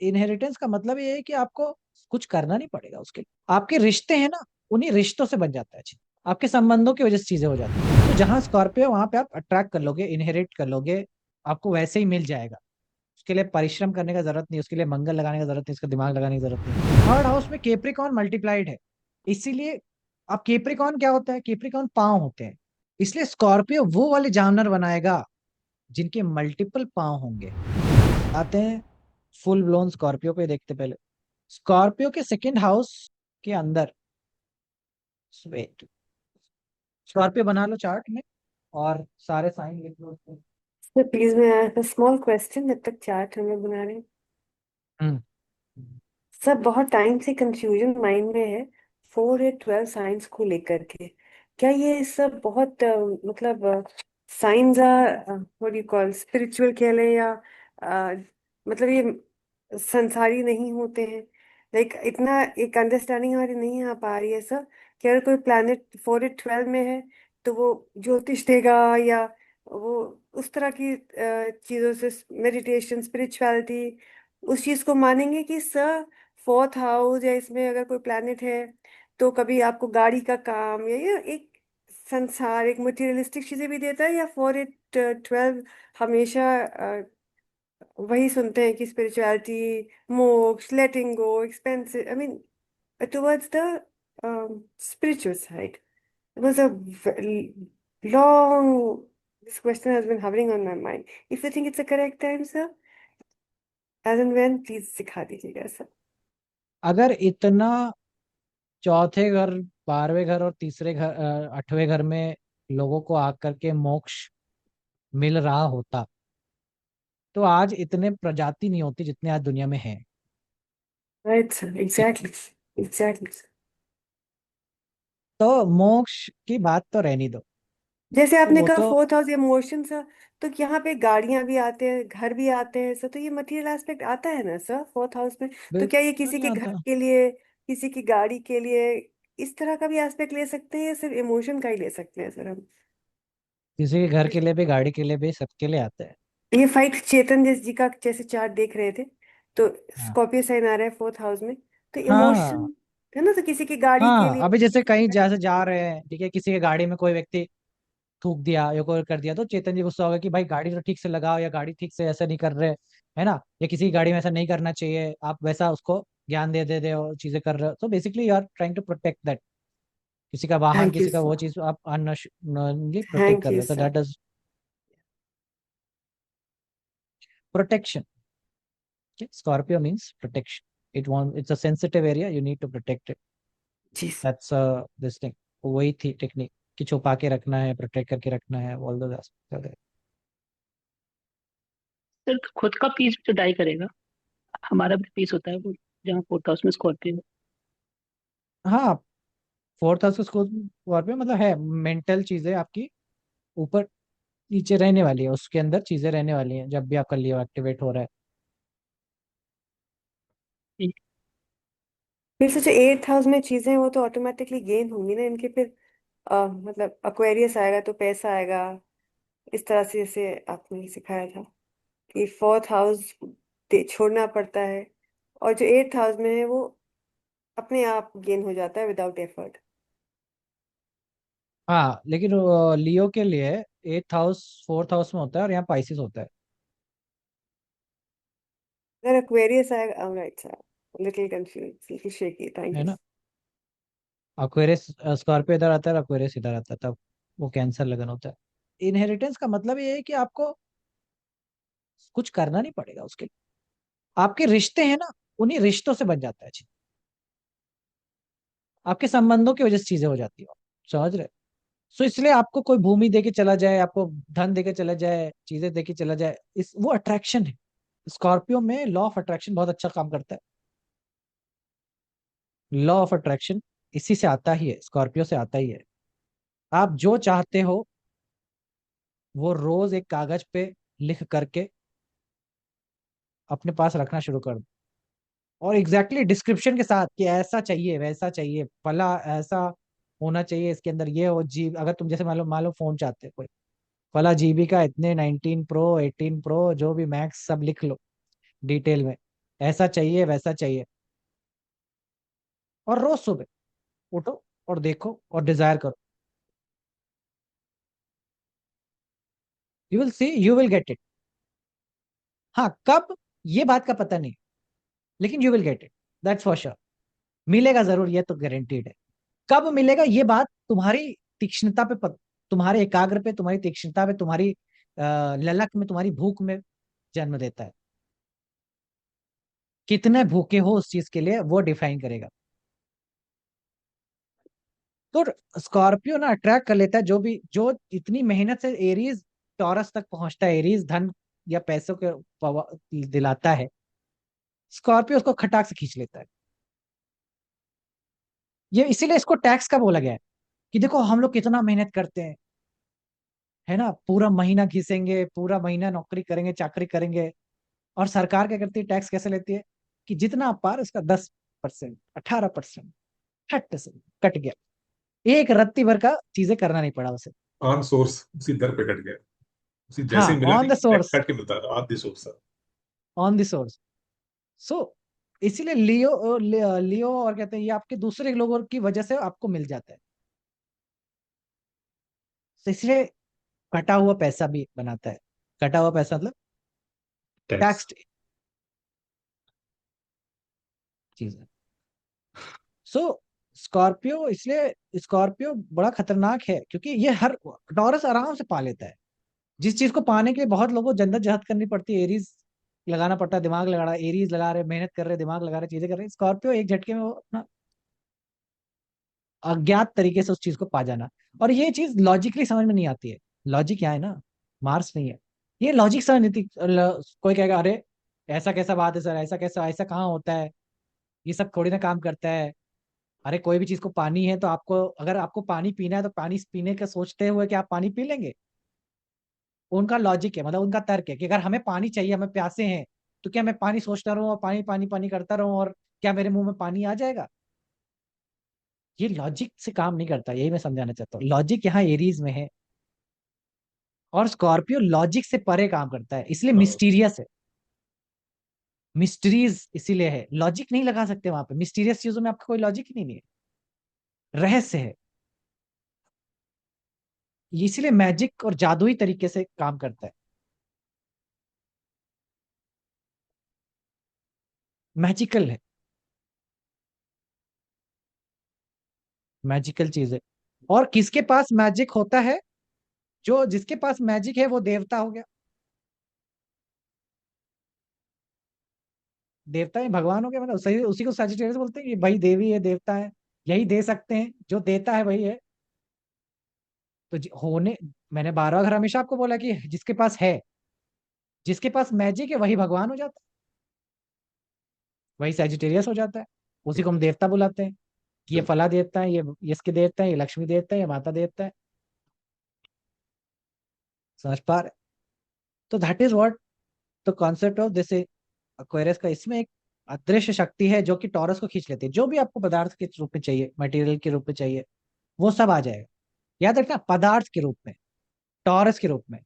Inheritance का मतलब ये है कि आपको कुछ करना नहीं पड़ेगा उसके लिए। आपके रिश्ते हैं ना, उन्हीं रिश्तों से बन जाता है चीज। आपके संबंधों की वजह से चीजें हो जाती है। तो जहां स्कॉर्पियो है वहां पे आप अट्रैक्ट कर लोगे, इनहेरिट कर लोगे, आपको वैसे ही मिल जाएगा। उसके लिए परिश्रम करने का जरूरत नहीं, उसके लिए मंगल लगाने का जरूरत नहीं, उसका दिमाग लगाने की जरूरत नहीं। थर्ड हाउस में केप्रिकॉन मल्टीप्लाइड है, इसीलिए अब केप्रिकॉन क्या होता है, केप्रिकॉन पांव होते हैं। इसलिए स्कॉर्पियो वो वाले जानवर बनाएगा जिनके मल्टीपल पांव होंगे। आते हैं फुल ब्लोन स्कॉर्पियो पे, देखते पहले स्कॉर्पियो के सेकंड हाउस के अंदर। वेट, स्कॉर्पियो बना लो चार्ट में और सारे साइन लिख लो उसके। सर प्लीज, मैं स्मॉल क्वेश्चन, जब तक चार्ट हमें बना रहे हैं। हम्म। सर बहुत टाइम से कंफ्यूजन माइंड में है 4 या 12 साइंस को लेकर के। क्या ये सब बहुत मतलब science what you call spiritual कह लें, या अ, मतलब ये संसारी नहीं होते हैं? लाइक इतना एक अंडरस्टैंडिंग हमारी नहीं आ पा रही है सर कि अगर कोई प्लैनेट 4 या 12 में है तो वो ज्योतिष देगा, या वो उस तरह की चीजों से मेडिटेशन स्पिरिचुअलिटी उस चीज को मानेंगे कि सर 4th हाउस या इसमें अगर कोई प्लैनेट है तो कभी आपको गाड़ी का काम या एक संसार एक मटेरियलिस्टिक चीजें भी देता है, या 4 या 12 हमेशा वही सुनते हैं कि spirituality, moksha, letting go, expensive, I mean towards the spiritual side. It was a long, this question has been hovering on my mind. If you think it's a correct time, sir, as and when, please सिखा दीजिएगा sir. अगर इतना चौथे घर, 12वें घर और तीसरे घर, 8वें घर में लोगों को आकर के मोक्ष मिल रहा होता तो आज इतने प्रजाति नहीं होती जितने आज दुनिया में हैं। Right sir, exactly, exactly. तो मोक्ष की बात तो रहने दो। जैसे तो आपने वो कहा तो 4th हाउस इमोशन सर, तो यहाँ पे गाड़ियां भी आते हैं, घर भी आते हैं सर, तो ये मटेरियल एस्पेक्ट आता है ना सर 4th हाउस में? तो क्या ये बिल्कुल किसी नहीं के घर आता। के लिए, किसी की गाड़ी के लिए इस तरह का भी एस्पेक्ट ले सकते हैं, या सिर्फ इमोशन का ही ले सकते हैं सर हम? किसी के घर के लिए भी, गाड़ी के लिए भी, सबके लिए आता है। ये फाइट चेतन जैस जी का जैसे चार्ट देख रहे थे, तो हाँ स्कॉर्पियो साइन आ रहा है 4th हाउस में, तो हाँ इमोशन है ना, तो किसी की गाड़ी के हाँ। लिए। अभी जैसे कहीं जैसे जा रहे हैं, ठीक है, किसी की गाड़ी में कोई व्यक्ति थूक दिया या कोई कर दिया, तो चेतन जी गुस्सा होगा कि भाई गाड़ी तो ठीक से लगाओ, या गाड़ी ठीक से ऐसा नहीं कर रहे, है ना, या किसी की गाड़ी में ऐसा नहीं करना चाहिए, आप वैसा उसको ज्ञान दे और चीजें कर रहे हो, तो basically you are trying to protect that. किसी का वाहन, थैंक यू किसी का वो सर, चीज आप अनली प्रोटेक्ट थैंक कर यू रहे हो, तो sir. That is protection. Scorpio means protection. It's a sensitive area, you need to protect it. जी सर। That's this thing. वही थी टेक्निक कि छुपा के रखना है, प्रोटेक्ट करके रखना है, ऑल दो। सर खुद का पीस भी तो डाई करेगा। हमारा भी पीस होता है वो, जहाँ 4th हाउस में स्कॉर्पियो। हाँ, फोर्थ हाउस स्कॉर्पियो मतलब है मेंटल चीजें आपकी ऊपर नीचे रहने वाली है, उसके अंदर चीजें रहने वाली हैं जब भी आपका लियो एक्टिवेट हो रहा है। फिर सोचो 8th हाउस में चीजें, वो तो ऑटोमेटिकली गेन होंगी ना इनके फिर। मतलब अक्वेरियस आएगा तो पैसा आएगा, इस तरह से जैसे आपने सिखाया था कि 4th हाउस छोड़ना पड़ता है, और जो 8th हाउस में है वो अपने आप गेन हो जाता है विदाउट एफर्ट। हाँ, लेकिन लियो के लिए एट्थ हाउस फोर्थ हाउस में होता है और यहाँ पाइसिस होता है। अगर एक्वेरियस आएगा, right sir, little confuse, little shaky, thank है यू। ना, अक्वेरियस स्कॉर्पियो इधर आता है, अक्वेरियस इधर आता है, तब वो कैंसर लगन होता है। इनहेरिटेंस का मतलब ये है कि आपको कुछ करना नहीं पड़ेगा उसके लिए। आपके रिश्ते हैं ना, उन्हीं रिश्तों से बन जाता है चीज। आपके संबंधों की वजह से चीजें हो जाती है, समझ रहे? सो इसलिए आपको कोई भूमि देके चला जाए, आपको धन देके चला जाए, चीजें देके चला जाए, इस वो अट्रैक्शन है। स्कॉर्पियो में लॉ ऑफ अट्रैक्शन बहुत अच्छा काम करता है। लॉ ऑफ अट्रैक्शन इसी से आता ही है, स्कॉर्पियो से आता ही है। आप जो चाहते हो वो रोज एक कागज पे लिख करके अपने पास रखना शुरू कर दो, और एग्जैक्टली डिस्क्रिप्शन के साथ कि ऐसा चाहिए, वैसा चाहिए, फला ऐसा होना चाहिए, इसके अंदर ये हो जी। अगर तुम जैसे मान लो फोन चाहते हो कोई, फला जीबी का, इतने 19 प्रो 18 प्रो जो भी मैक्स सब लिख लो डिटेल में। ऐसा चाहिए वैसा चाहिए। और रोज सुबह उठो और देखो और डिजायर करो, you will C, you will get it. हाँ कब, ये बात का पता नहीं, लेकिन you will get it, that's for sure. मिलेगा जरूर, ये तो गारंटीड है। कब मिलेगा ये बात तुम्हारी तीक्ष्णता पे तुम्हारे एकाग्र पे, तुम्हारी तीक्ष्णता पे, तुम्हारी ललक में, तुम्हारी भूख में जन्म देता है। कितने भूखे हो उस चीज के लिए वो डिफाइन करेगा। तो स्कॉर्पियो ना अट्रैक्ट कर लेता है जो भी, जो इतनी मेहनत से एरीज टॉरस तक पहुंचता है, एरीज धन या पैसों के दिलाता है, स्कॉर्पियो उसको खटाक से खींच लेता है। ये इसीलिए इसको टैक्स का बोला गया है कि देखो हम लोग कितना मेहनत करते हैं, है ना, पूरा महीना घिसेंगे, पूरा महीना नौकरी करेंगे, चाकरी करेंगे, और सरकार क्या करती है, टैक्स कैसे लेती है कि जितना आप पार उसका 10%, 18%, हट से कट गया। एक रत्ती भर का चीजें करना नहीं पड़ा उसे। ऑन सोर्स उसी दर पे कट गया, उसी हाँ जैसे ही मिला ऑन नहीं द कि सोर्स, कट के मिलता था ऑन द सोर्स था। On the source. सो इसीलिए लियो लियो और कहते हैं ये आपके दूसरे लोगों की वजह से आपको मिल जाता है। तो इसलिए कटा हुआ पैसा भी बनाता है। कटा हुआ पैसा मतलब टैक्स। टैक्स चीज है। सो स्कॉर्पियो, इसलिए स्कॉर्पियो बड़ा खतरनाक है क्योंकि ये हर टॉरस आराम से पा लेता है। जिस चीज को पाने के लिए बहुत लोगों को जद्दोजहद करनी पड़ती है, एरीज लगाना पड़ता है, दिमाग लगा रहा है, एरीज लगा रहे, मेहनत कर रहे, दिमाग लगा रहे, चीजें कर रहे, स्कॉर्पियो एक झटके में वो अपना अज्ञात तरीके से उस चीज को पा जाना। और ये चीज लॉजिकली समझ में नहीं आती है। लॉजिक क्या है ना, मार्स नहीं है। ये लॉजिक समझ नहीं थी। कोई कहेगा अरे ऐसा कैसा बात है सर, ऐसा कैसा, ऐसा कहाँ होता है, ये सब थोड़ी ना काम करता है। अरे कोई भी चीज को पानी है तो आपको, अगर आपको पानी पीना है तो पानी पीने का सोचते हुए कि आप पानी पी लेंगे। उनका लॉजिक है, मतलब उनका तर्क है कि अगर हमें पानी चाहिए, हमें प्यासे हैं, तो क्या मैं पानी सोचता रहूं और पानी पानी पानी करता रहूं और क्या मेरे मुंह में पानी आ जाएगा? ये लॉजिक से काम नहीं करता, यही मैं समझाना चाहता हूँ। लॉजिक यहाँ एरीज में है, और स्कॉर्पियो लॉजिक से परे काम करता है, इसलिए मिस्टीरियस है। मिस्ट्रीज इसीलिए है, लॉजिक नहीं लगा सकते वहां पे, मिस्टीरियस चीजों में आपका कोई लॉजिक ही नहीं है, रहस्य है। ये इसीलिए मैजिक और जादुई तरीके से काम करता है। मैजिकल है, मैजिकल चीज है। और किसके पास मैजिक होता है? जो जिसके पास मैजिक है वो देवता हो गया। देवता है भगवान हो गया, मतलब सही, उसी को सजिटेरियस बोलते हैं कि भाई देवी है, देवता है, यही दे सकते हैं, जो देता है वही है। तो होने, मैंने 12वां घर हमेशा आपको बोला कि जिसके पास है, जिसके पास मैजिक है वही भगवान हो जाता है, वही सजिटेरियस हो जाता है। उसी को हम देवता बुलाते हैं कि ये फला देवता है, ये इसके देवता है, ये लक्ष्मी देवता है, ये माता देवता है। समझ पा रहे? तो that is what the concept of this Aquarius का। इसमें एक अदृश्य शक्ति है जो कि टॉरस को खींच लेती है। जो भी आपको पदार्थ के रूप में चाहिए, मटेरियल के रूप में चाहिए, वो सब आ जाएगा। याद रखना, पदार्थ के रूप में, टॉरस के रूप में।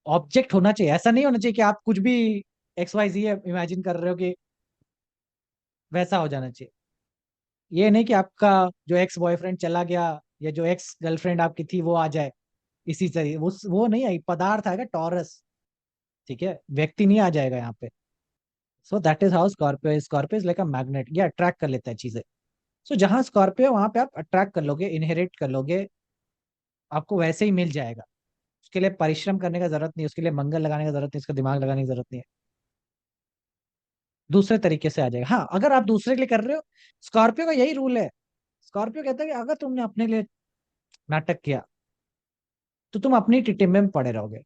ऑब्जेक्ट होना चाहिए, ऐसा नहीं होना चाहिए कि आप कुछ भी XYZ इमेजिन कर रहे हो कि वैसा हो जाना चाहिए। ये नहीं कि आपका जो एक्स बॉयफ्रेंड चला गया या जो एक्स गर्लफ्रेंड आपकी थी वो आ जाए इसी तरह, वो नहीं आई, पदार्थ आएगा टॉरस। ठीक है, व्यक्ति नहीं आ जाएगा यहाँ पे। So that is how Scorpio, Scorpio is like a magnet, ये अट्रैक्ट कर लेता है चीजें। सो जहां स्कॉर्पियो वहां पे आप अट्रैक्ट कर लोगे, इनहेरिट कर लोगे, आपको वैसे ही मिल जाएगा। उसके लिए परिश्रम करने का जरूरत नहीं, उसके लिए मंगल लगाने का जरूरत नहीं, उसका दिमाग लगाने की जरूरत नहीं है। दूसरे तरीके से आ जाएगा। हाँ अगर आप दूसरे के लिए कर रहे हो, स्कॉर्पियो का यही रूल है। स्कॉर्पियो कहता है कि अगर तुमने अपने लिए नाटक किया तो तुम अपनी टिटिम्बे में पड़े रहोगे,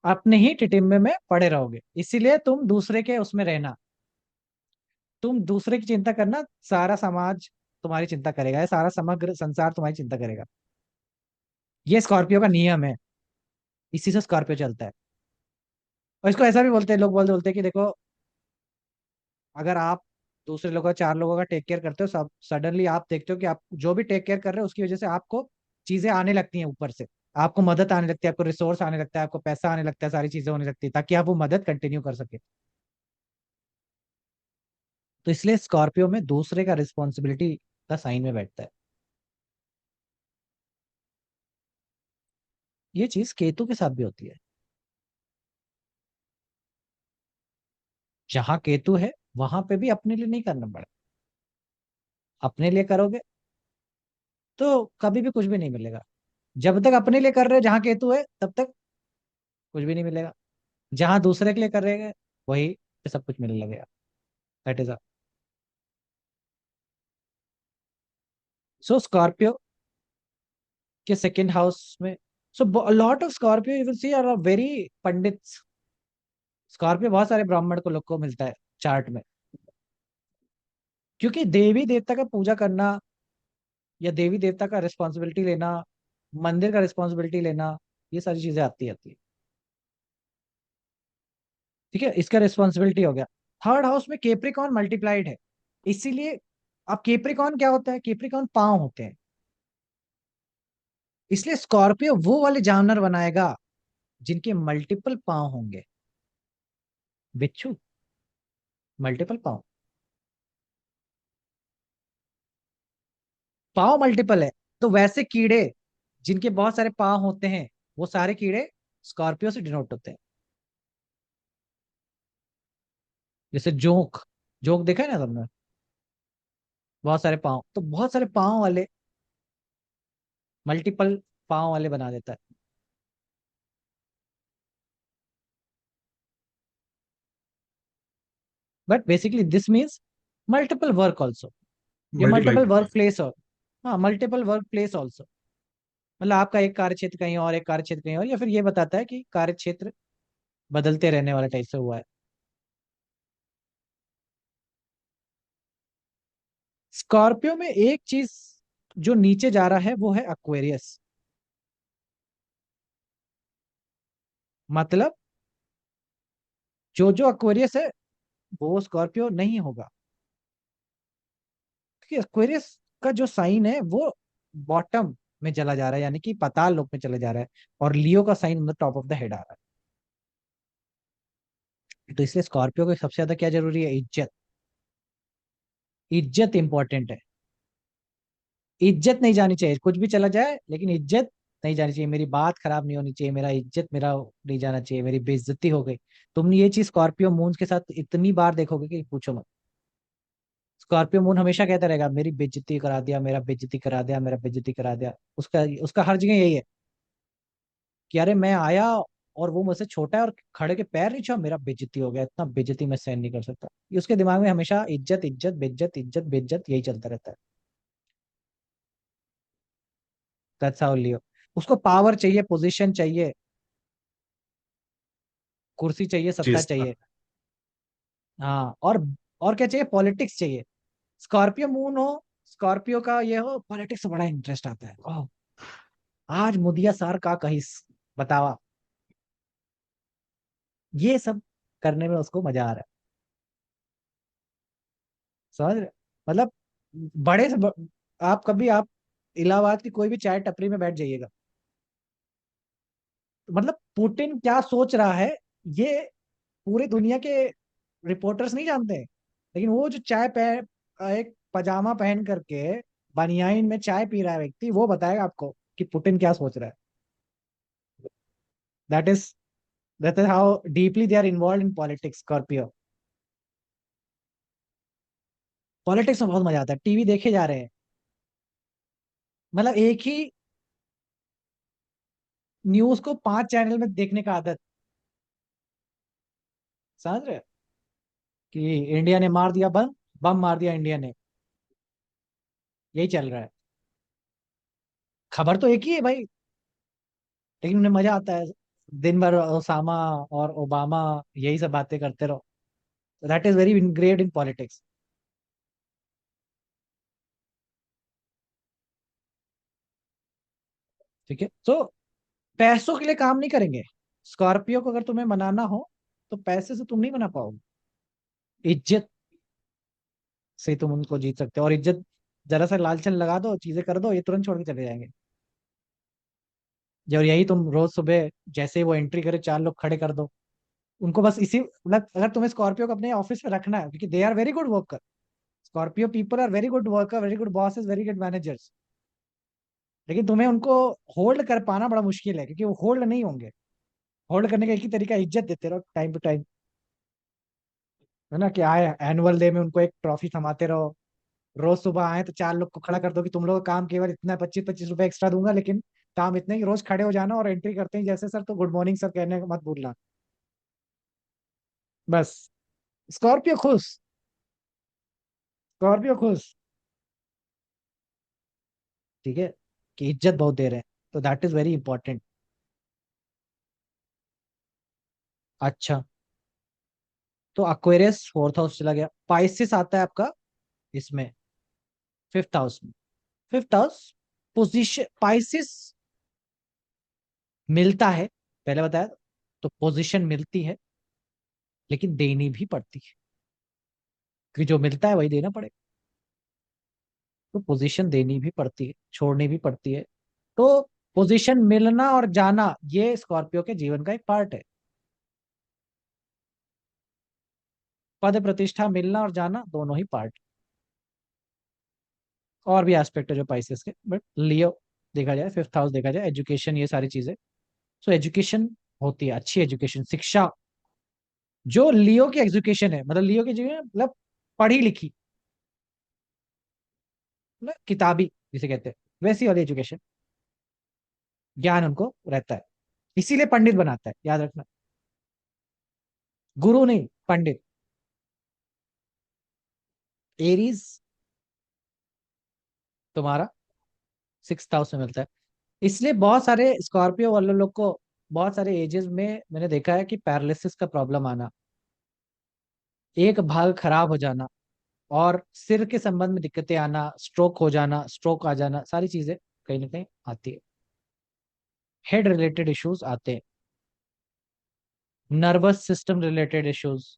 अपने ही टिटिम्बे में पड़े रहोगे। इसीलिए तुम दूसरे के उसमें रहना, तुम दूसरे की चिंता करना, सारा समाज तुम्हारी चिंता करेगा, या सारा समग्र संसार तुम्हारी चिंता करेगा। ये स्कॉर्पियो का नियम है, इसी से स्कॉर्पियो चलता है। और इसको ऐसा भी बोलते हैं लोग, बोलते हैं कि देखो, अगर आप दूसरे लोगों का, 4 लोगों का टेक केयर करते हो, सब सडनली आप देखते हो कि आप जो भी टेक केयर कर रहे हो उसकी वजह से आपको चीजें आने लगती हैं ऊपर से, आपको मदद आने लगती है, आपको रिसोर्स आने लगता है, आपको पैसा आने लगता है, सारी चीजें होने लगती है ताकि आप वो मदद कंटिन्यू कर सके। तो इसलिए स्कॉर्पियो में दूसरे का रिस्पॉन्सिबिलिटी का साइन में बैठता है। ये चीज केतु के साथ भी होती है। जहां केतु है वहां पे भी अपने लिए नहीं करना पड़ा। अपने लिए करोगे तो कभी भी कुछ भी नहीं मिलेगा। जब तक अपने लिए कर रहे हो जहां केतु है तब तक कुछ भी नहीं मिलेगा। जहां दूसरे के लिए कर रहे हैं वही पे सब कुछ मिलने लगेगा। दैट इज सो स्कॉर्पियो के सेकेंड हाउस में, so lot of Scorpio you will see are very pandits. Scorpio बहुत सारे ब्राह्मण को लोग को मिलता है चार्ट में, क्योंकि देवी देवता का पूजा करना या देवी देवता का रिस्पॉन्सिबिलिटी लेना, मंदिर का रिस्पॉन्सिबिलिटी लेना, ये सारी चीजें आती है। ठीक है, इसका रिस्पॉन्सिबिलिटी हो गया। थर्ड हाउस में केप्रिकॉन मल्टीप्लाइड है, इसीलिए अब केप्रिकॉन क्या होता है, केप्रिकॉन पांव होते हैं। इसलिए स्कॉर्पियो वो वाले जानवर बनाएगा जिनके मल्टीपल पांव होंगे। बिच्छू मल्टीपल पांव, पांव मल्टीपल है, तो वैसे कीड़े जिनके बहुत सारे पांव होते हैं वो सारे कीड़े स्कॉर्पियो से डिनोट होते हैं। जैसे जोंक, जोंक देखा है ना तुमने, बहुत सारे पांव, तो बहुत सारे पांव वाले मल्टीपल पांव वाले बना देता है। But basically this means multiple work also, या मल्टीप्लाई मल्टीपल करते वर्क हैं। प्लेस और, हाँ मल्टीपल वर्क प्लेस ऑल्सो। मतलब आपका एक कार्य क्षेत्र कहीं और, एक कार्य क्षेत्र कहीं और, या फिर ये बताता है कि कार्य क्षेत्र बदलते रहने वाला टाइप से हुआ है। स्कॉर्पियो में एक चीज जो नीचे जा रहा है वो है एक्वेरियस। मतलब जो जो एक्वेरियस है वो स्कॉर्पियो नहीं होगा, क्योंकि एक्वेरियस का जो साइन है वो बॉटम में चला जा रहा है, यानी कि पाताल लोक में चले जा रहा है, और लियो का साइन मतलब टॉप ऑफ द हेड आ रहा है। तो इसलिए स्कॉर्पियो को सबसे ज्यादा क्या जरूरी है, इज्जत। इज्जत इंपॉर्टेंट है। इज्जत नहीं जानी चाहिए, कुछ भी चला जाए लेकिन इज्जत नहीं जानी चाहिए। मेरी बात खराब नहीं होनी चाहिए, मेरा इज्जत मेरा नहीं जाना चाहिए, मेरी बेइज्जती हो गई। तुमने ये चीज स्कॉर्पियो मून के साथ इतनी बार देखोगे कि पूछो मत। स्कॉर्पियो मून हमेशा कहता रहेगा मेरी बेइज्जती करा दिया, मेरा बेइज्जती करा दिया, मेरा बेइज्जती करा दिया। उसका उसका हर जगह यही है कि अरे मैं आया और वो मुझसे छोटा है और खड़े के पैर नहीं छुआ, मेरा बेइज्जती हो गया, इतना बेइज्जती मैं सहन नहीं कर सकता। ये उसके दिमाग में हमेशा इज्जत इज्जत बेइज्जत, इज्जत बेइज्जत, यही चलता रहता है। दैट्स हाउ लियो। उसको पावर चाहिए, पोजीशन चाहिए, कुर्सी चाहिए, सत्ता चेष्टा। चाहिए। हाँ, और क्या चाहिए, पॉलिटिक्स चाहिए। स्कॉर्पियो मून हो, स्कॉर्पियो का ये हो, पॉलिटिक्स में बड़ा इंटरेस्ट आता है। ओह, आज मुदिया सार का कहीं बतावा, ये सब करने में उसको मजा आ रहा है। समझ रहे? मतलब बड़े से आप कभी आप इलाहाबाद की कोई भी चाय टपरी में बैठ जाइएगा, मतलब पुतिन क्या सोच रहा है ये पूरी दुनिया के रिपोर्टर्स नहीं जानते हैं। लेकिन वो जो एक पजामा पहन करके बनियाइन में चाय पी रहा है व्यक्ति, वो बताएगा आपको कि पुतिन क्या सोच रहा है। That is that is how deeply they are involve in politics, Scorpio. Politics में बहुत मजा आता है, टीवी देखे जा रहे हैं, मतलब एक ही न्यूज को 5 चैनल में देखने का आदत। समझ रहे हो? कि इंडिया ने मार दिया बम, बम मार दिया इंडिया ने, यही चल रहा है। खबर तो एक ही है भाई, लेकिन उन्हें मजा आता है दिन भर ओसामा और ओबामा यही सब बातें करते रहो। That is very great in politics. ठीक है, तो पैसों के लिए काम नहीं करेंगे। स्कॉर्पियो को अगर तुम्हें मनाना हो तो पैसे से तुम नहीं मना पाओगे, इज्जत से तुम उनको जीत सकते हो। और इज्जत, जरा सा लालचन लगा दो, चीजें कर दो, ये तुरंत छोड़ के चले जाएंगे। जब यही तुम रोज सुबह जैसे ही वो एंट्री करे 4 लोग खड़े कर दो, उनको बस इसी मतलब, अगर तुम्हें स्कॉर्पियो को अपने ऑफिस में रखना है, क्योंकि they are very good worker, Scorpio people are very good worker, very good bosses, very good managers, लेकिन तुम्हें उनको होल्ड कर पाना बड़ा मुश्किल है, क्योंकि वो होल्ड नहीं होंगे। होल्ड करने का एक ही तरीका है, इज्जत देते रहो टाइम टू टाइम, है ना, कि आए एनुअल डे में उनको एक ट्रॉफी थमाते रहो, रोज सुबह आए तो 4 लोग को खड़ा कर दो कि तुम लोग का काम केवल इतना 25-25 रुपए एक्स्ट्रा दूंगा, लेकिन काम इतने ही, रोज खड़े हो जाना और एंट्री करते ही जैसे सर तो गुड मॉर्निंग सर कहने का मत भूलना। बस, स्कॉर्पियो खुश, स्कॉर्पियो खुश, ठीक है, कि इज्जत बहुत दे रहे हैं, तो दैट इज वेरी इंपॉर्टेंट। अच्छा, तो अक्वेरियस 4th हाउस चला गया, पाइसिस आता है आपका इसमें 5th हाउस में। 5th हाउस पोजीशन, पाइसिस मिलता है, पहले बताया, तो पोजीशन मिलती है, लेकिन देनी भी पड़ती है, क्योंकि जो मिलता है वही देना पड़ेगा, तो पोजीशन देनी भी पड़ती है, छोड़नी भी पड़ती है। तो पोजीशन मिलना और जाना ये स्कॉर्पियो के जीवन का एक पार्ट है। पद प्रतिष्ठा मिलना और जाना दोनों ही पार्ट। और भी एस्पेक्ट है जो पाइसेस के, बट लियो देखा जाए, 5th हाउस देखा जाए, एजुकेशन, ये सारी चीजें, सो एजुकेशन होती है, अच्छी एजुकेशन, शिक्षा, जो लियो की एजुकेशन है, मतलब लियो की जो है, मतलब पढ़ी लिखी, मतलब किताबी जिसे कहते हैं, वैसी वाली एजुकेशन, ज्ञान उनको रहता है, इसीलिए पंडित बनाता है, याद रखना, गुरु नहीं, पंडित। एरीज तुम्हारा 6th हाउस में मिलता है, इसलिए बहुत सारे स्कॉर्पियो वाले लोग को बहुत सारे एजेस में मैंने देखा है कि पैरालिसिस का प्रॉब्लम आना, एक भाग खराब हो जाना, और सिर के संबंध में दिक्कतें आना, स्ट्रोक हो जाना, स्ट्रोक आ जाना, सारी चीजें कहीं ना कहीं आती है। हेड रिलेटेड इश्यूज आते हैं, नर्वस सिस्टम रिलेटेड इश्यूज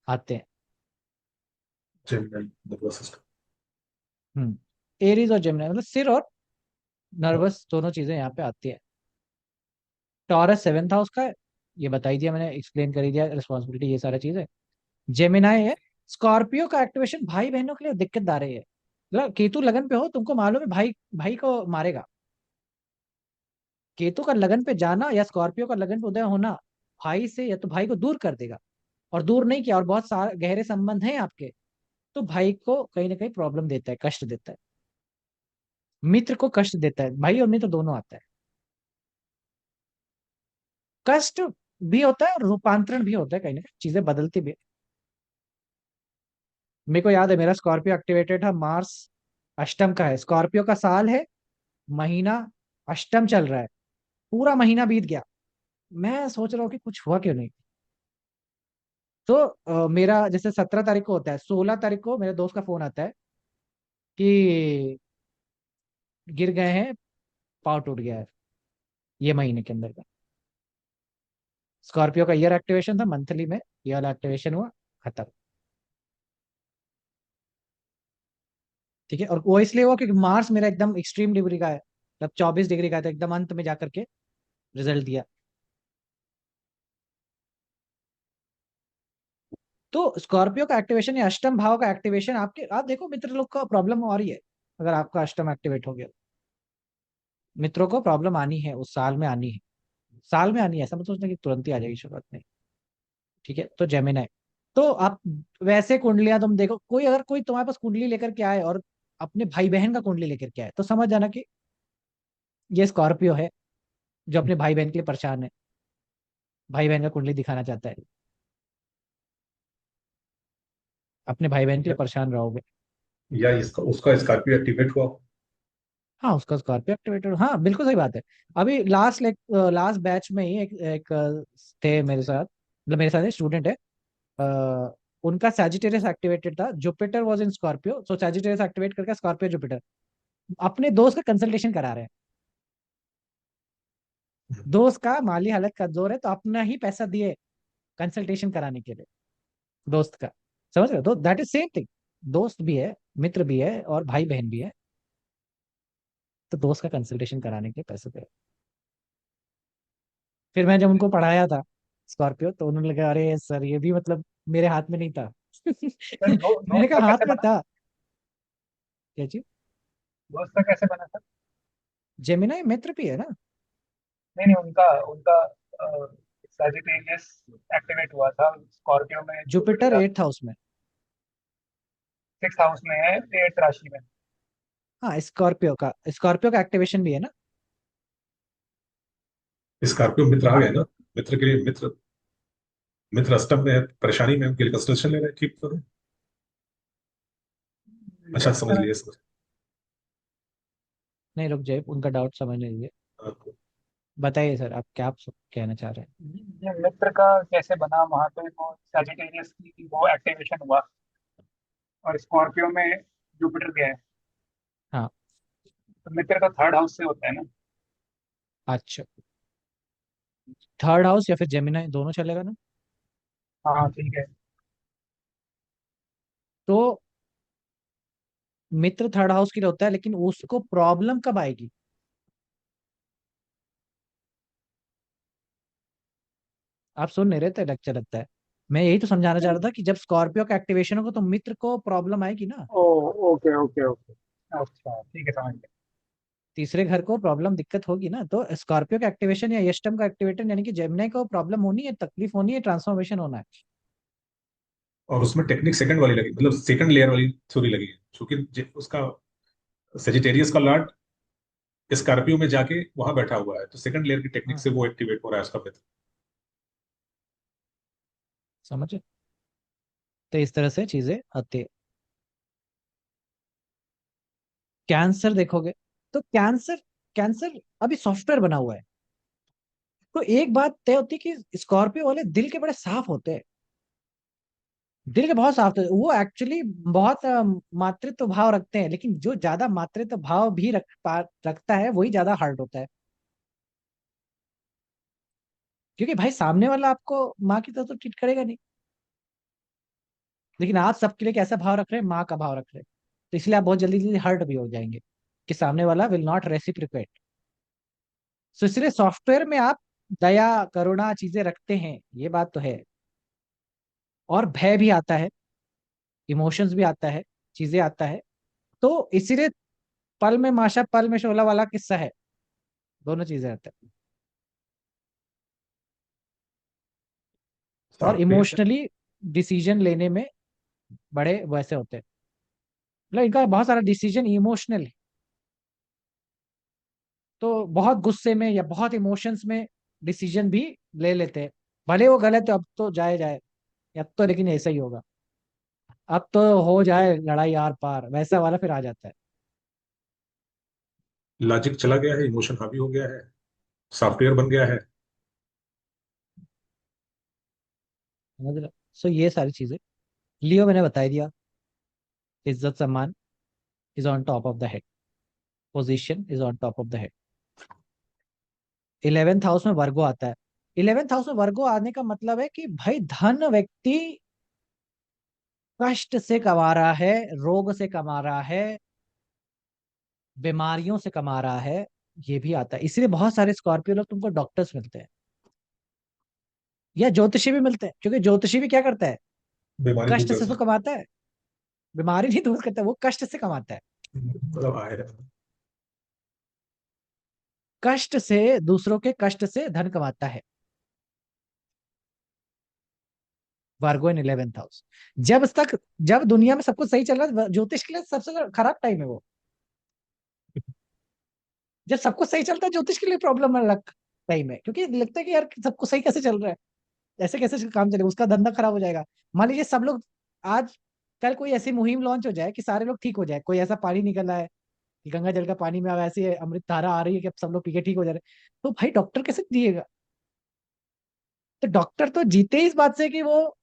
आते हैं। Gemini nervous system. एरीज और जेमिनी, मतलब सिर और नर्वस दोनों चीजें यहाँ पे आती है। टॉरस 7th हाउस का है, ये बता ही दिया मैंने, एक्सप्लेन कर ही दिया, रिस्पॉन्सिबिलिटी, ये सारी चीजें। जेमिनाई है, स्कॉर्पियो का एक्टिवेशन भाई बहनों के लिए दिक्कतदार है, मतलब केतु लगन पे हो, तुमको मालूम है भाई भाई को मारेगा, केतु का लगन पे जाना या स्कॉर्पियो का लगन पे उदय होना भाई से, या तो भाई को दूर कर देगा, और दूर नहीं किया और बहुत सारे गहरे संबंध हैं आपके, तो भाई को कहीं ना कहीं प्रॉब्लम देता है, कष्ट देता है, मित्र को कष्ट देता है, भाई और मित्र दोनों आता है, कष्ट भी होता है और रूपांतरण भी होता है, कहीं ना कहीं चीजें बदलती भी है। मेरे को याद है मेरा स्कॉर्पियो एक्टिवेटेड था, मार्स अष्टम का है, स्कॉर्पियो का साल है, महीना अष्टम चल रहा है, पूरा महीना बीत गया, मैं सोच रहा हूँ कि कुछ हुआ क्यों नहीं। तो मेरा जैसे 17 तारीख को होता है, 16 तारीख को मेरे दोस्त का फोन आता है कि गिर गए हैं, पाँव टूट गया है, ये महीने के अंदर का। स्कॉर्पियो का ईयर एक्टिवेशन था, मंथली में ईयर एक्टिवेशन हुआ, खत्म। ठीक है, और वो इसलिए हुआ क्योंकि मार्स मेरा एकदम एक्सट्रीम डिग्री का है, मतलब 24 डिग्री का है, तो एकदम अंत में जाकर के रिजल्ट दिया। तो स्कॉर्पियो का एक्टिवेशन या अष्टम भाव का एक्टिवेशन, आपके आप देखो मित्र लोग का प्रॉब्लम आ रही है, अगर आपका अष्टम एक्टिवेट हो गया, मित्रों को प्रॉब्लम आनी है, उस साल में आनी है, साल में आनी है, ऐसा मत सोचना कि तुरंत ही आ जाएगी, शुरुआत में। ठीक है, तो जेमिनाई, तो आप वैसे कुंडलियां तुम देखो, कोई अगर कोई तुम्हारे पास कुंडली लेकर के आए और अपने भाई बहन का कुंडली लेकर के आए, तो समझ जाना कि ये स्कॉर्पियो है, जो अपने भाई बहन के लिए परेशान है, भाई बहन का कुंडली दिखाना चाहता है, अपने भाई बहन के लिए परेशान रहोगे। या इसका उसका स्कॉर्पियो एक्टिवेट हुआ। हाँ, उसका स्कॉर्पियो एक्टिवेटेड, हाँ बिल्कुल सही बात है। अभी लास्ट बैच में ही एक थे मेरे साथ, मतलब मेरे साथ स्टूडेंट है, उनका सैजिटेरियस एक्टिवेटेड था, Jupiter was in Scorpio, so Sagittarius activate करके स्कॉर्पियो जुपिटर, अपने दोस्त का कंसल्टेशन करा रहे हैं, दोस्त का माली हालत कमजोर है, तो अपना ही पैसा दिए कंसल्टेशन कराने के लिए, दोस्त का, समझ रहे हो, तो दैट इज सेम थिंग, दोस्त भी है, मित्र भी है, और भाई बहन भी है, तो दोस्त का कंसल्टेशन कराने के लिए पैसे दे। फिर मैं जब उनको पढ़ाया था स्कॉर्पियो, तो उन्होंने लगा अरे सर ये भी मतलब मेरे हाथ में नहीं था। सर मैंने दोस्त का कहा कैसे हाथ में बना? था। क्या चीज? दोस्त का कैसे बना सर? जेमिनाई मित्र भी है ना। नहीं नहीं, उनका उनका सैजिटेरियस एक्टिवेट हुआ था स्कॉर्पियो में, जुपिटर जुपिटर 8 हाउस में। 6 हाउस में है, 8th राशि में। हाँ, स्कॉर्पियो का एक्टिवेशन भी है ना। स्कॉर्पियो मित्र आ हाँ गए ना। मित्र के लिए मित्र, मित्र अष्टम में है, परेशानी में है, उनके लिए कंसल्टेशन ले रहे हैं, ठीक तो है। अच्छा समझ मित्र, लिए समझ। नहीं, रुक जाइए, उनका डाउट समझने दीजिए। आपको बताइए सर, आप क्या कहना चाह रहे हैं। ये मित्र का कैसे बना? वहां पे वो सैजिटेरियस की वो एक्टिवेशन हुआ, और स्कॉर्पियो में जुपिटर गया है, हाँ। तो मित्र का 3rd हाउस से होता है ना। अच्छा, थर्ड हाउस या फिर जेमिनाई दोनों चलेगा ना। हाँ ठीक है। तो मित्र थर्ड हाउस के लिए होता है, लेकिन उसको प्रॉब्लम कब आएगी? आप सुन नहीं रहे थे, लेक्चर लगता है। मैं यही तो समझाना चाह रहा था कि जब स्कॉर्पियो का एक्टिवेशन होगा तो मित्र को प्रॉब्लम आएगी ना। ओ, ओके ओके ओके। अच्छा ठीक है, समझ गया। तीसरे घर को प्रॉब्लम दिक्कत होगी ना, तो स्कॉर्पियो का एक्टिवेशन या यष्टम का एक्टिवेशन यानी कि जेमिनी को प्रॉब्लम होनी है, तकलीफ होनी है, ट्रांसफॉर्मेशन होना है। और उसमें टेक्निक सेकंड वाली लगी, मतलब सेकंड लेयर वाली थ्योरी लगी है, क्योंकि उसका सेजिटेरियस का लॉर्ड स्कॉर्पियो में जाके वहां बैठा हुआ है, तो सेकंड लेयर की टेक्निक हाँ, से वो एक्टिवेट हो रहा है उसका मित्र। समझे। तो इस तरह से चीजें आती है। कैंसर देखोगे तो कैंसर, कैंसर अभी सॉफ्टवेयर बना हुआ है। तो एक बात तय होती है कि स्कॉर्पियो वाले दिल के बड़े साफ होते हैं। दिल के बहुत साफ होते हैं वो, एक्चुअली बहुत मातृत्व भाव रखते हैं, लेकिन जो ज्यादा मातृत्व भाव भी रखता है वही ज्यादा हार्ड होता है। क्योंकि भाई सामने वाला आपको माँ की तरह तो ट्रीट करेगा नहीं, लेकिन आप सबके लिए कैसा भाव रख रहे हैं, माँ का भाव रख रहे हैं। तो इसलिए आप बहुत जल्दी जल्दी हर्ट भी हो जाएंगे कि सामने वाला विल नॉट रेसिप्रोकेट। सो इसलिए सॉफ्टवेयर में आप दया करुणा चीजें रखते हैं, ये बात तो है। और भय भी आता है, इमोशंस भी आता है, चीजें आता है। तो इसीलिए पल में माशा पल में शोला वाला किस्सा है। दोनों चीजें आते हैं। और सॉफ्टवेयर इमोशनली डिसीजन लेने में बड़े वैसे होते हैं। मतलब इनका बहुत सारा डिसीजन इमोशनल है। तो बहुत गुस्से में या बहुत इमोशंस में डिसीजन भी ले लेते हैं। भले वो गलत है, अब तो जाए जाए, अब तो लेकिन ऐसा ही होगा, अब तो हो जाए लड़ाई आर पार, वैसा वाला फिर आ जाता है। लॉजिक चला गया है, इमोशन हावी हो गया है, सॉफ्टवेयर बन गया है। समझ रहे? सो ये सारी चीजें लियो मैंने बता दिया। इज्जत सम्मान is on top of the head, position is on top of the head. 11th house में वर्गो आता है। 11th हाउस में वर्गो आने का मतलब है कि भाई धन व्यक्ति कष्ट से कमा रहा है, रोग से कमा रहा है, बीमारियों से कमा रहा है। ये भी आता है, इसलिए बहुत सारे स्कॉर्पियो लोग तुमको डॉक्टर्स मिलते हैं या ज्योतिषी भी मिलते हैं, क्योंकि ज्योतिषी भी क्या करता है, बीमारी दूर कष्ट से तो करना, कमाता है। बीमारी नहीं दूर करता, वो कष्ट से कमाता है। मतलब आए कष्ट से, दूसरों के कष्ट से धन कमाता है। वर्गो इन 11th हाउस। जब तक, जब दुनिया में सब कुछ सही चल रहा है, ज्योतिष के लिए सबसे खराब टाइम है वो। जब सब कुछ सही चलता है, ज्योतिष के लिए प्रॉब्लम अलग टाइम है, क्योंकि लगता है कि यार सब कुछ सही कैसे चल रहा है, ऐसे कैसे काम चलेगा, उसका धंधा खराब हो जाएगा। मान लीजिए सब लोग आज कल कोई ऐसी मुहिम लॉन्च हो जाए कि सारे लोग ठीक हो जाए, कोई ऐसा पानी निकल रहा है कि गंगा जल का पानी में अब ऐसी अमृत धारा आ रही है कि अब सब लोग पी के ठीक हो जा रहे हैं, तो भाई डॉक्टर कैसे जिएगा? तो डॉक्टर तो जीते ही इस बात से कि वो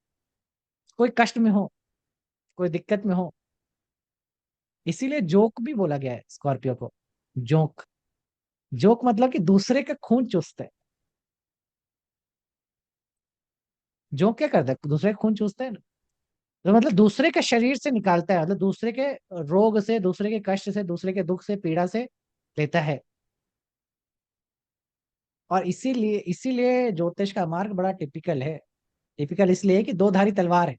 कोई कष्ट में हो, कोई दिक्कत में हो। इसीलिए जोक भी बोला गया है स्कॉर्पियो को। जोक, जोक मतलब कि दूसरे का खून चूसते हैं। जोक क्या करता है, दूसरे का खून चूसता है ना। तो मतलब दूसरे के शरीर से निकालता है, मतलब दूसरे के रोग से, दूसरे के कष्ट से, दूसरे के दुख से, पीड़ा से लेता है। और इसीलिए इसीलिए ज्योतिष का मार्ग बड़ा टिपिकल है। टिपिकल इसलिए कि दो धारी तलवार है,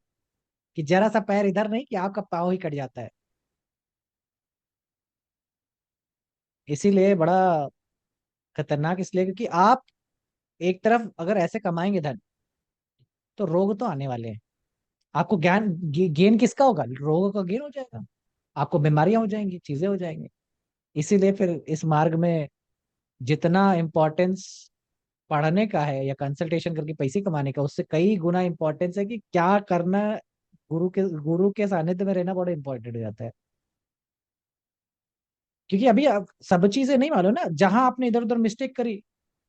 कि जरा सा पैर इधर नहीं कि आपका पाँव ही कट जाता है। इसीलिए बड़ा खतरनाक इसलिए क्योंकि आप एक तरफ अगर ऐसे कमाएंगे धन, तो रोग तो आने वाले हैं। आपको गेन किसका होगा? रोगों का गेन हो जाएगा, आपको बीमारियां हो जाएंगी, चीजें हो जाएंगी। इसीलिए फिर इस मार्ग में जितना इम्पोर्टेंस पढ़ने का है या कंसल्टेशन करके पैसे कमाने का, उससे कई गुना इम्पोर्टेंस है कि क्या करना। गुरु के सानिध्य में रहना बड़ा इम्पोर्टेंट हो जाता है। क्योंकि अभी आप सब चीजें नहीं मालूम ना, जहां आपने इधर उधर मिस्टेक करी,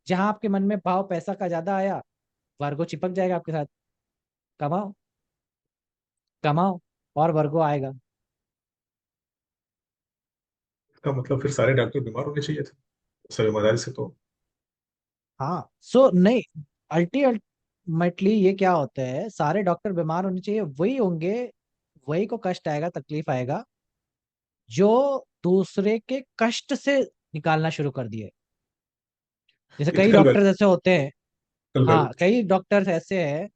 जहां आपके मन में भाव पैसा का ज्यादा आया, वर्गो चिपक जाएगा आपके साथ। कमाओ, कमाओ, और वर्गो आएगा। इसका मतलब फिर सारे डॉक्टर बीमार होने चाहिए थे सर, ईमानदारी से तो। हाँ, सो नहीं, अल्टीमेटली ये क्या होता है, सारे डॉक्टर बीमार होने चाहिए, वही होंगे, वही को कष्ट आएगा, तकलीफ आएगा, जो दूसरे के कष्ट से निकालना शुरू कर दिए। जैसे कई इथिकल डॉक्टर्स वैल्यू, ऐसे होते हैं। Ethical value. हाँ, कई डॉक्टर्स ऐसे हैं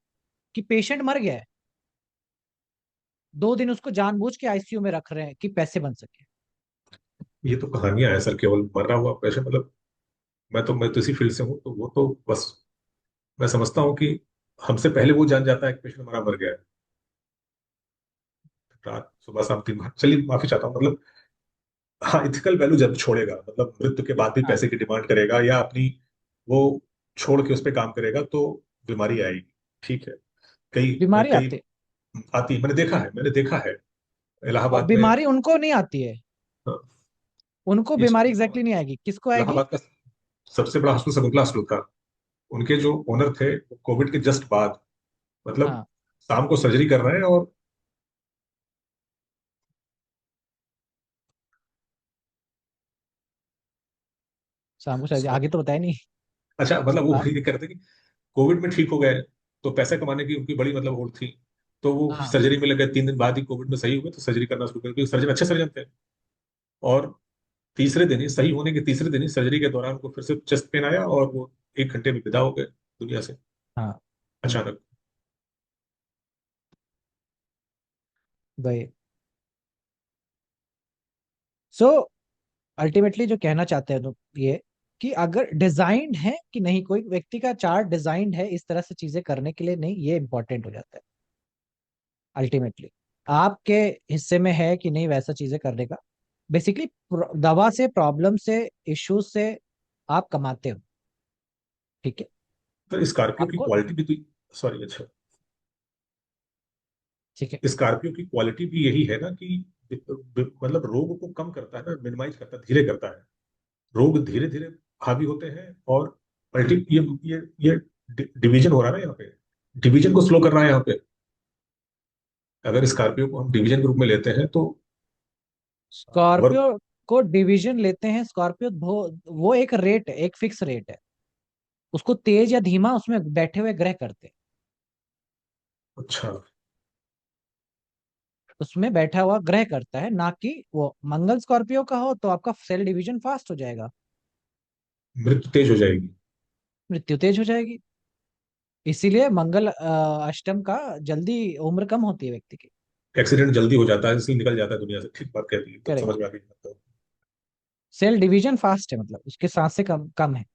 कि पेशेंट मर गया है, 2 दिन उसको जानबूझ के आईसीयू में रख रहे हैं कि पैसे बन सके। ये तो कहानियां हैं सर, केवल मरा हुआ पेशेंट, मतलब मैं तो इसी फील्ड से हूँ, तो वो तो बस मैं समझता हूँ कि हमसे पहले वो जान जाता है कि पेशेंट हमारा मर गया है। रात सुबह शाम 3 बार, चलिए माफी चाहता हूँ, मतलब हाँ, इथिकल वैल्यू जब छोड़ेगा, मतलब मृत्यु के बाद भी हाँ, पैसे की डिमांड करेगा या अपनी वो छोड़ के उस पर काम करेगा, तो बीमारी आएगी। ठीक है। बीमारी कई आती है। आती, मैंने देखा है और इलाहाबाद में। बीमारी उनको नहीं आती है, हाँ, उनको ये बीमारी सुना था। एग्जैक्टली नहीं आएगी, किसको आएगी? इलाहाबाद का सबसे बड़ा हॉस्पिटल शकुंतला हॉस्पिटल था। उनके जो ओनर थे, वो कोविड के जस्ट बाद, मतलब हाँ, शाम को सर्जरी कर रहे हैं और शाम को शायद आगे तो बताया नहीं। अच्छा, मतलब वो हाँ, ये कहते हैं कि कोविड में ठीक हो गए, तो पैसे कमाने की उनकी बड़ी मतलब होड़ थी। तो वो हाँ, सर्जरी में लगे, 3 दिन बाद ही कोविड में सही हुए, तो सर्जरी करना शुरू कर, क्योंकि सर्जन अच्छे सर्जन थे। और तीसरे दिन ही, सही होने के तीसरे दिन ही सर्जरी के दौरान उनको फिर से चेस्ट पेन आया और वो 1 घंटे में विदा हो गए दुनिया से, हाँ। हम्म, अचानक। भाई, सो अल्टीमेटली जो कहना चाहते हैं तुम ये, कि अगर डिजाइंड है कि नहीं, कोई व्यक्ति का चार्ट डिजाइंड है इस तरह से चीजें करने के लिए, नहीं, ये इंपॉर्टेंट हो जाता है। अल्टीमेटली आपके हिस्से में है कि नहीं वैसा चीजें करने का। बेसिकली दवा से, प्रॉब्लम से, इश्यूज से आप कमाते हो। ठीक है। तो स्कॉर्पियो की आपको, क्वालिटी भी तो, सॉरी, अच्छा, ठीक है, स्कॉर्पियो की क्वालिटी भी यही है ना कि मतलब रोग को कम करता है ना, मिनिमाइज करता है, धीरे करता है। रोग धीरे धीरे हावी होते हैं, और अल्टी ये डिवीजन हो रहा है ना यहाँ पे, डिवीजन को स्लो कर रहा है यहाँ पे। अगर स्कॉर्पियो को हम डिवीजन के रूप में लेते हैं तो वर्क। स्कॉर्पियो को डिवीजन लेते हैं। स्कॉर्पियो वो एक रेट है, एक फिक्स रेट है। उसको तेज या धीमा उसमें बैठे हुए ग्रह करते हैं। अच्छा, उसमें बैठा हुआ ग्रह करता है, ना कि वो मंगल स्कॉर्पियो का हो तो आपका सेल डिवीजन फास्ट हो जाएगा, मृत्यु तेज हो जाएगी। मृत्यु तेज हो जाएगी। इसीलिए मंगल अष्टम का जल्दी उम्र कम होती है व्यक्ति की। एक्सीडेंट जल्दी हो जाता है, इसलिए निकल जाता है दुनिया से। ठीक बात कहती है, तो करेक्ट। समझ में आ गई, मतलब। सेल डिवीजन फास्ट है, मतलब उसके सांसें कम कम है।